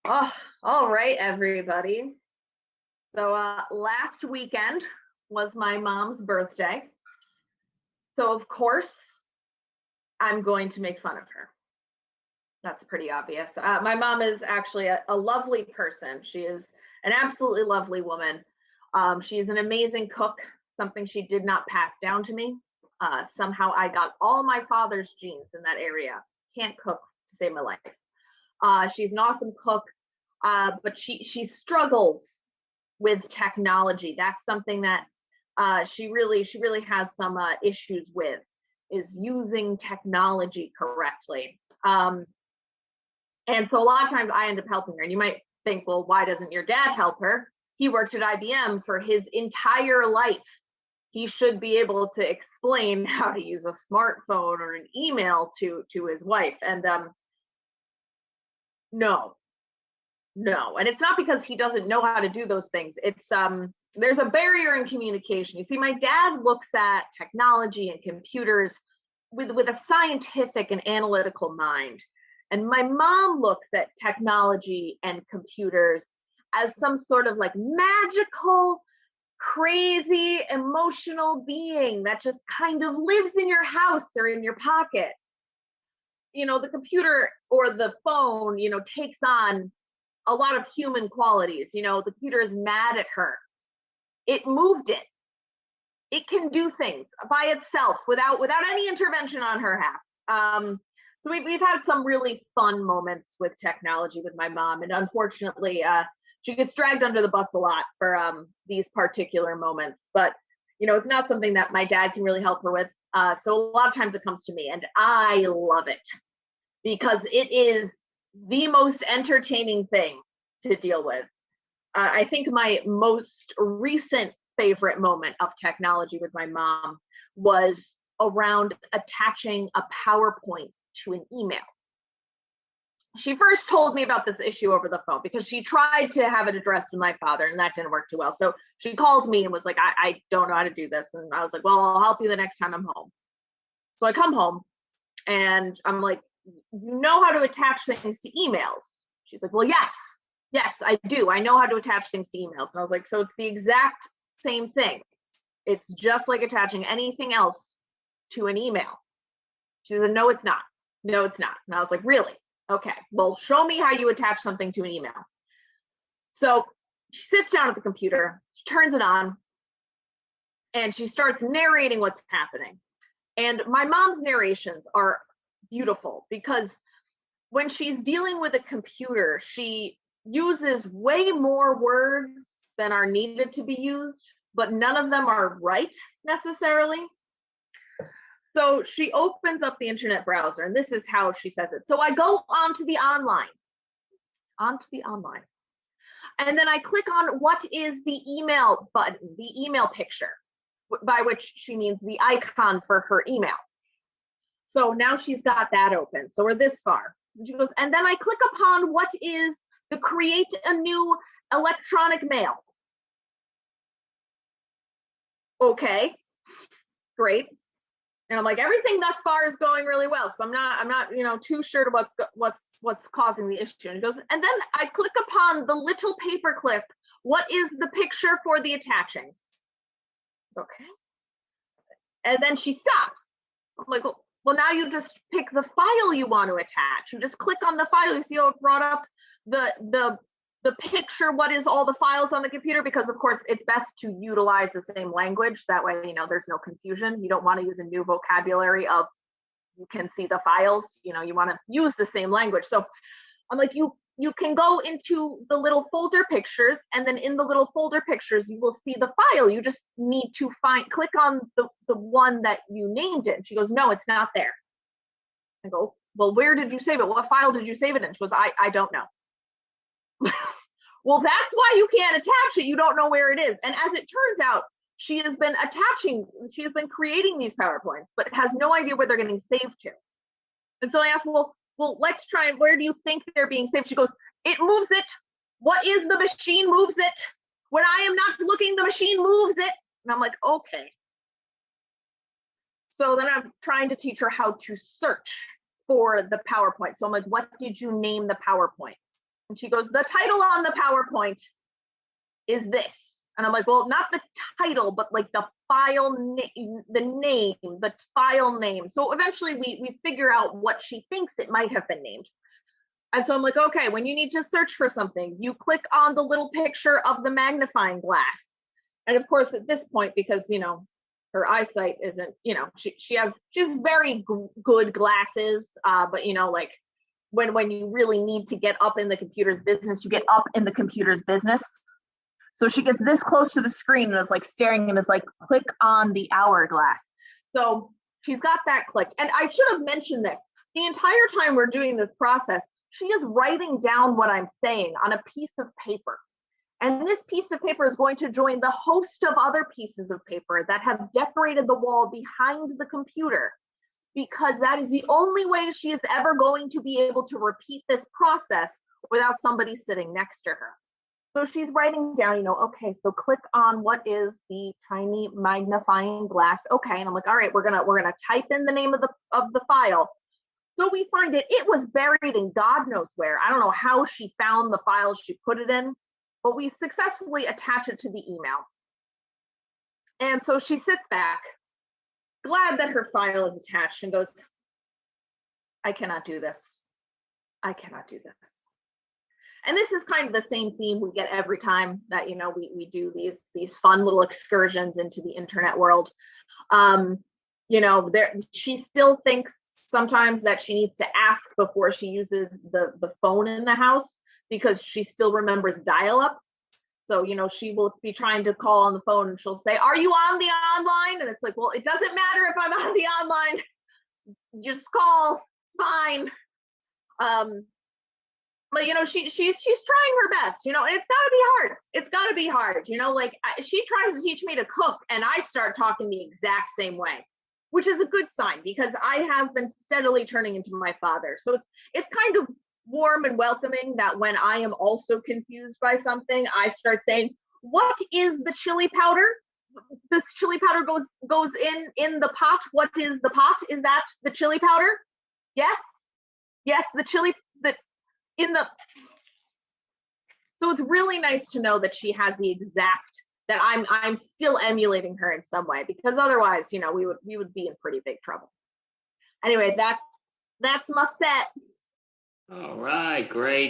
Oh, all right, everybody. So last weekend was my mom's birthday. So of course, I'm going to make fun of her. That's pretty obvious. My mom is actually a lovely person. She is an absolutely lovely woman. She is an amazing cook, something she did not pass down to me. Somehow I got all my father's genes in that area. Can't cook to save my life. She's an awesome cook, but she struggles with technology. That's something that she really has some issues with, is using technology correctly. And so a lot of times I end up helping her. And you might think, well, why doesn't your dad help her? He worked at IBM for his entire life. He should be able to explain how to use a smartphone or an email to his wife. And no, no. And it's not because he doesn't know how to do those things. It's there's a barrier in communication. You see, my dad looks at technology and computers with a scientific and analytical mind. And my mom looks at technology and computers as some sort of like magical, crazy, emotional being that just kind of lives in your house or in your pocket. The computer or the phone, takes on a lot of human qualities. The computer is mad at her. It moved it. It can do things by itself without any intervention on her half. So we've had some really fun moments with technology with my mom, and unfortunately, she gets dragged under the bus a lot for these particular moments. But it's not something that my dad can really help her with. So a lot of times it comes to me, and I love it because it is the most entertaining thing to deal with. I think my most recent favorite moment of technology with my mom was around attaching a PowerPoint to an email. She first told me about this issue over the phone because she tried to have it addressed to my father, and that didn't work too well. So she called me and was like, I don't know how to do this. And I was like, well, I'll help you the next time I'm home. So I come home and I'm like, you know how to attach things to emails? She's like, well, yes, I do. I know how to attach things to emails. And I was like, so it's the exact same thing. It's just like attaching anything else to an email. She said, no, it's not. No, it's not. And I was like, really? Okay, well, show me how you attach something to an email. So she sits down at the computer, she turns it on, and she starts narrating what's happening. And my mom's narrations are beautiful because when she's dealing with a computer, she uses way more words than are needed to be used, but none of them are right necessarily. So she opens up the internet browser, and this is how she says it. So I go onto the online, and then I click on what is the email button, the email picture, by which she means the icon for her email. So now she's got that open. So we're this far. And she goes, and then I click upon what is the create a new electronic mail. Okay, great. And I'm like, everything thus far is going really well. So I'm not, too sure to what's causing the issue. And he goes, and then I click upon the little paper clip. What is the picture for the attaching? Okay. And then she stops. I'm like, well, now you just pick the file you want to attach. You just click on the file. You see how it brought up the picture, what is all the files on the computer, because of course it's best to utilize the same language. That way, there's no confusion. You don't want to use a new vocabulary of you can see the files, you want to use the same language. So I'm like, you can go into the little folder pictures, and then in the little folder pictures, you will see the file. You just need to click on the one that you named it. And she goes, no, it's not there. I go, well, where did you save it? What file did you save it in? She goes, I don't know. Well, that's why you can't attach it. You don't know where it is. And as it turns out, she has been creating these PowerPoints, but has no idea where they're getting saved to. And so I asked, well, let's try and where do you think they're being saved? She goes, it moves it. What is the machine moves it? When I am not looking, the machine moves it. And I'm like, okay. So then I'm trying to teach her how to search for the PowerPoint. So I'm like, what did you name the PowerPoint? And she goes, the title on the PowerPoint is this. And I'm like, well, not the title, but like the file name, the file name. So eventually we figure out what she thinks it might have been named. And so I'm like, okay, when you need to search for something, you click on the little picture of the magnifying glass. And of course, at this point, because, you know, her eyesight isn't, you know, she's very good glasses, but, you know, like when you really need to get up in the computer's business, you get up in the computer's business. So she gets this close to the screen and is like staring and is like, click on the hourglass. So she's got that clicked. And I should have mentioned this. The entire time we're doing this process, she is writing down what I'm saying on a piece of paper. And this piece of paper is going to join the host of other pieces of paper that have decorated the wall behind the computer, because that is the only way she is ever going to be able to repeat this process without somebody sitting next to her. So she's writing down, you know, okay, so click on what is the tiny magnifying glass. Okay, and I'm like, all right, we're gonna type in the name of the file. So we find it. It was buried in God knows where. I don't know how she found the files she put it in, but we successfully attach it to the email. And so she sits back, glad that her file is attached, and goes, I cannot do this. I cannot do this. And this is kind of the same theme we get every time that, you know, we do these fun little excursions into the internet world. You know, she still thinks sometimes that she needs to ask before she uses the phone in the house, because she still remembers dial-up. So, you know, she will be trying to call on the phone and she'll say, are you on the online? And it's like, well, it doesn't matter if I'm on the online, just call, it's fine. But, you know, she's trying her best, you know, and it's gotta be hard. It's gotta be hard, you know, like she tries to teach me to cook and I start talking the exact same way, which is a good sign because I have been steadily turning into my father. So it's kind of warm and welcoming that when I am also confused by something, I start saying, what is the chili powder? This chili powder goes in the pot. What is the pot? Is that the chili powder? Yes, the chili that in the. So it's really nice to know that she has the exact, that I'm still emulating her in some way, because otherwise, you know, we would be in pretty big trouble. Anyway, that's my set. All right, great.